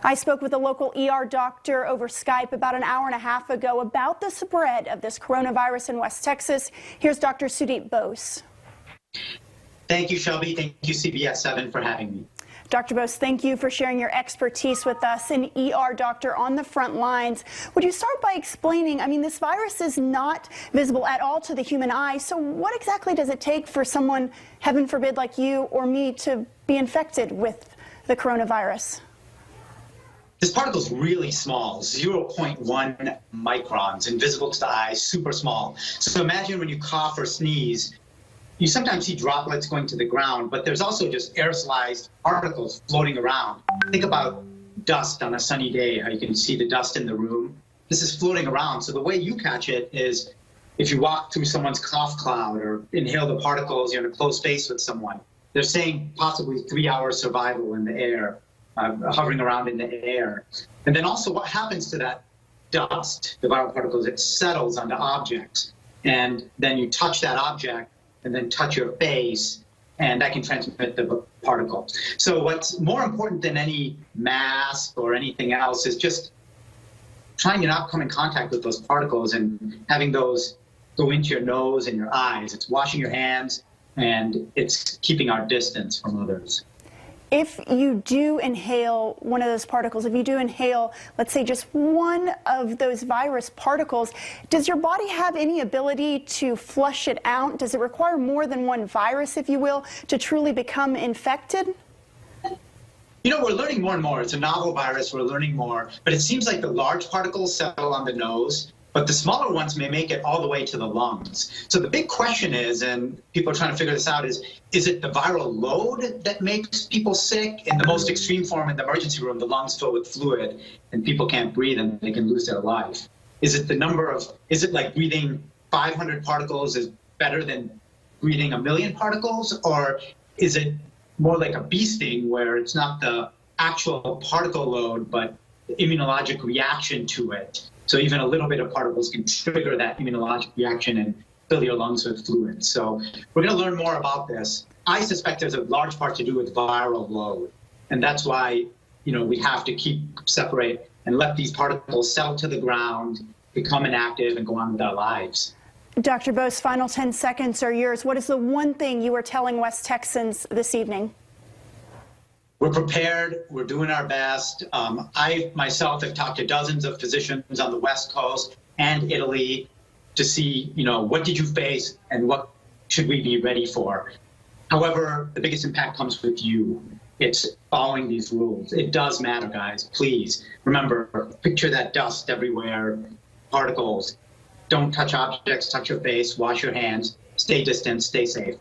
I spoke with a local ER doctor over Skype about an hour and a half ago about the spread of this coronavirus in West Texas. Here's Dr. Sudip Bose. Thank you, Shelby. Thank you, CBS 7, for having me. Dr. Bose, thank you for sharing your expertise with us, an ER doctor on the front lines. Would you start by explaining, this virus is not visible at all to the human eye, so what exactly does it take for someone, heaven forbid, like you or me to be infected with the coronavirus? This particle is really small, 0.1 microns, invisible to the eye, super small. So imagine when you cough or sneeze, you sometimes see droplets going to the ground, but there's also just aerosolized particles floating around. Think about dust on a sunny day, how you can see the dust in the room. This is floating around. So the way you catch it is if you walk through someone's cough cloud or inhale the particles, you're in a close space with someone. They're saying possibly 3-hour survival in the air, hovering around in the air. And then also what happens to that dust, the viral particles, it settles onto objects. And then you touch that object and then touch your face, and that can transmit the particle. So what's more important than any mask or anything else is just trying to not come in contact with those particles and having those go into your nose and your eyes. It's washing your hands, and it's keeping our distance from others. If you do inhale one of those particles, if you do inhale, let's say, just one of those virus particles, does your body have any ability to flush it out? Does it require more than one virus, if you will, to truly become infected? You know, we're learning more and more. It's a novel virus. We're learning more. But it seems like the large particles settle on the nose, but the smaller ones may make it all the way to the lungs. So the big question is, and people are trying to figure this out, is it the viral load that makes people sick? In the most extreme form, in the emergency room, the lungs fill with fluid and people can't breathe and they can lose their life. Is it is it like breathing 500 particles is better than breathing 1,000,000 particles? Or is it more like a bee sting where it's not the actual particle load, but the immunologic reaction to it? So even a little bit of particles can trigger that immunologic reaction and fill your lungs with fluid. So we're going to learn more about this. I suspect there's a large part to do with viral load. And that's why, we have to keep separate and let these particles settle to the ground, become inactive, and go on with our lives. Dr. Bose, final 10 seconds are yours. What is the one thing you are telling West Texans this evening? We're prepared. We're doing our best. I myself have talked to dozens of physicians on the West Coast and Italy to see, what did you face and what should we be ready for? However, the biggest impact comes with you. It's following these rules. It does matter, guys. Please remember, picture that dust everywhere, particles. Don't touch objects, touch your face, wash your hands, stay distant, stay safe.